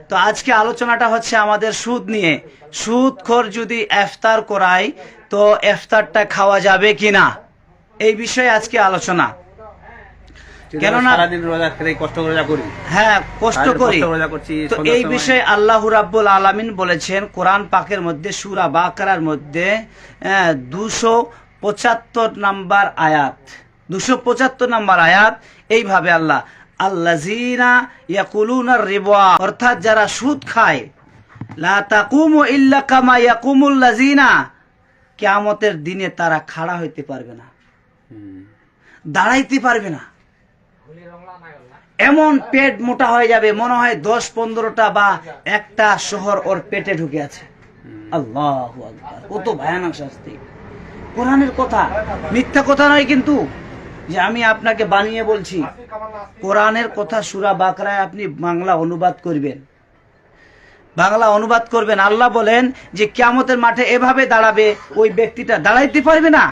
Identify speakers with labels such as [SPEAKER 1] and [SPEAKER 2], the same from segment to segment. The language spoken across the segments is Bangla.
[SPEAKER 1] তো আজকে আলোচনাটা হচ্ছে আমাদের সুদ নিয়ে। সুদখোর যদি ইফতার করায় তো ইফতারটা খাওয়া যাবে কিনা, এই বিষয়ে আজকে আলোচনা। কেননা
[SPEAKER 2] সারাদিন রোজা খেতে কষ্ট করে রোজা করি,
[SPEAKER 1] হ্যাঁ কষ্ট করি,
[SPEAKER 2] রোজা করছি।
[SPEAKER 1] তো এই বিষয়ে আল্লাহ রাব্বুল আলামিন বলেছেন কোরআন পাকের মধ্যে সূরা বাকারার মধ্যে 275 নাম্বার আয়াত, 275 নাম্বার আয়াত। এইভাবে আল্লাহ আল্লাযীনা ইয়াকুলুনা রিবা, অর্থাৎ যারা সুদ খায়, লা তাকুমু ইল্লা কামা ইয়াকুমুল লাযীনা, কিয়ামতের দিনে তারা খাড়া হইতে পারবে না, দাঁড়াইতে পারবে না। এমন পেট মোটা হয়ে যাবে, মনে হয় 10-15টা বা একটা শহর ওর পেটে ঢুকে আছে। আল্লাহু আকবার, কত ভয়ানক শাস্তি! কোরআনের কথা, মিথ্যা কথা নয় কিন্তু যে আমি আপনাকে বানিয়ে বলছি। কোরআনের কথা সূরা বাকারায় আপনি বাংলা অনুবাদ করবেন, বাংলা অনুবাদ করবেন। আল্লাহ বলেন যে কিয়ামতের মাঠে এভাবে দাঁড়াবে, ওই ব্যক্তিটা দাঁড়াইতে পারবে না,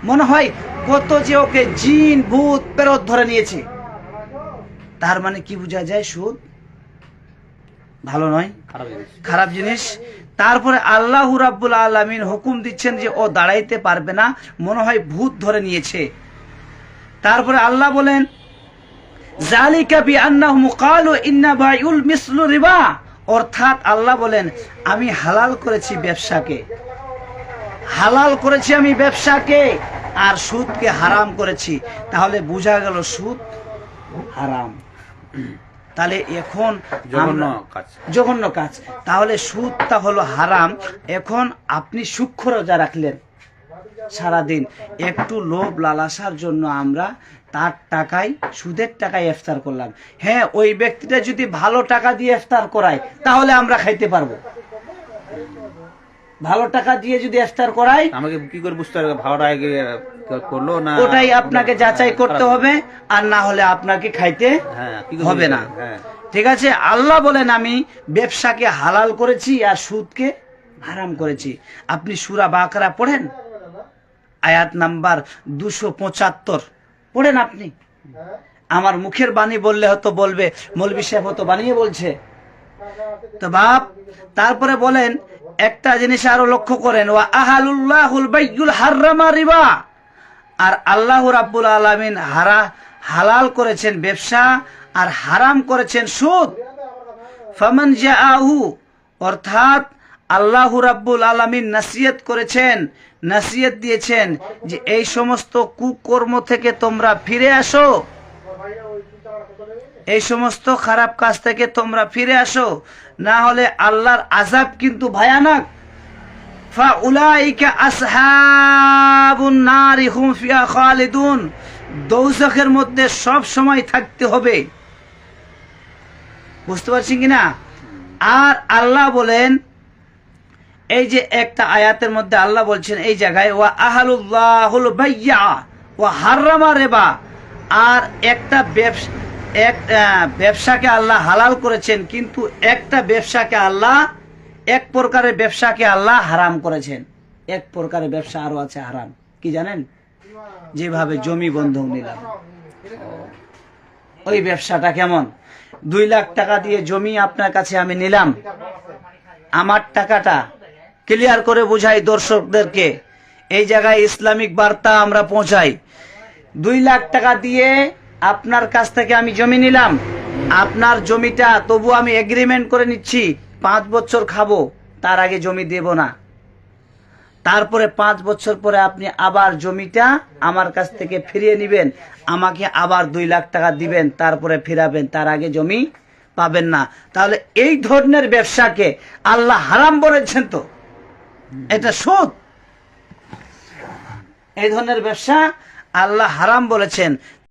[SPEAKER 1] মনে হয় কত যে ওকে জিন ভূত পেরত ধরে নিয়েছে। তার মানে কি বোঝা যায়? সুদ ভালো নয়, খারাপ জিনিস। তারপরে আল্লাহ রাব্বুল আলামিন হুকুম দিচ্ছেন যে ও দাঁড়াইতে পারবে না, মনে হয় ভূত ধরে নিয়েছে। তারপরে আল্লাহ বলেন যালিকা বিআন্নাহুম ক্বালু ইন্না বাইউল মিসলু রিবা, অর্থাৎ আল্লাহ বলেন আমি হালাল করেছি ব্যবসাকে, হালাল করেছি আমি ব্যবসাকে, আর সুদকে হারাম করেছি। তাহলে বোঝা গেল সুদ হারাম। তাহলে এখন জঘন্য কাজ, তাহলে সুদটা হলো হারাম। এখন আপনি সূক্ষ্ম রোজা রাখলেন সারাদিন, একটু লোভ লালসার জন্য আমরা তার টাকায়, সুদের টাকায় ইফতার করলাম। হ্যাঁ, ওই ব্যক্তিটা যদি ভালো টাকা দিয়ে ইফতার করায় তাহলে আমরা খাইতে পারবো। ভালো টাকা দিয়ে যদি ইফতার করায়,
[SPEAKER 2] আমাকে কি করে বুঝতে হবে ভালো টাকা করলো না,
[SPEAKER 1] ওটাই আপনাকে যাচাই করতে হবে, আর না হলে আপনাকে খাইতে হবে না। ঠিক আছে? আল্লাহ বলেন আমি ব্যবসাকে হালাল করেছি আর সুদকে হারাম করেছি। আপনি সূরা বাকারা পড়েন, আয়াত নাম্বার 275 পড়েন আপনি। আমার মুখের বাণী বললে হয়তো বলবে মৌলভী সাহেব হয়তো বানিয়ে বলছে, তো বাপ। তারপরে বলেন একটা জিনিস আরো লক্ষ্য করেন, ওয়া আহালুল্লাহুল বাইয়ুল হারামা রিবা, আর আল্লাহ রাব্বুল আলামিন হালাল করেছেন ব্যবসা আর হারাম করেছেন সুদ। ফামান জাআহু, অর্থাৎ আল্লাহ রাব্বুল আলামিন নাসিহত করেছেন, নাসিহত দিয়েছেন যে এই সমস্ত কুকর্ম থেকে তোমরা ফিরে আসো, এই সমস্ত খারাপ কাজ থেকে তোমরা ফিরে আসো, না হলে আল্লাহর আযাব কিন্তু ভয়ানক। ফাউলাইকা আসহাবুন নারি হুম ফিহা খালিদুন, দোজখের মধ্যে সব সময় থাকতে হবে। বুঝতে পারছেন কিনা? আর আল্লাহ বলেন, এই যে একটা আয়াতের মধ্যে আল্লাহ বলছেন এই জায়গায় ওয়া আহালুল্লাহুল বাইয়া ওয়া হারামা রিবা, আর একটা ব্যবসাকে আল্লাহ হালাল করেছেন, কিন্তু একটা ব্যবসাকে আল্লাহ, এক প্রকারের ব্যবসাকে আল্লাহ হারাম করেছেন। এক প্রকারের ব্যবসা আরো আছে হারাম, কি জানেন? যেভাবে জমি বন্ধক নিলাম, ওই ব্যবসাটা কেমন? 2 লাখ টাকা দিয়ে জমি আপনার কাছে আমি নিলাম, আমার টাকাটা ক্লিয়ার করে বুঝাই দর্শকদেরকে, এই জায়গায় ইসলামিক বার্তা আমরা পৌঁছাই। 2 লাখ টাকা দিয়ে আপনার কাছ থেকে আমি জমি নিলাম, আপনার জমিটা তবু আমি এগ্রিমেন্ট করে নিচ্ছি 5 বছর খাবো, তার আগে জমি দেব না। তারপরে 5 বছর পরে আপনি আবার জমিটা আমার কাছ থেকে ফিরিয়ে নেবেন, আমাকে আবার 2 লাখ টাকা দিবেন, তারপরে ফিরাবেন, তার আগে জমি পাবেন না। তাহলে এই ধরনের ব্যবসাকে আল্লাহ হারাম বলেছেন, তো এটা সুদ। এই ধরনের ব্যবসা আল্লাহ হারাম বলেছেন।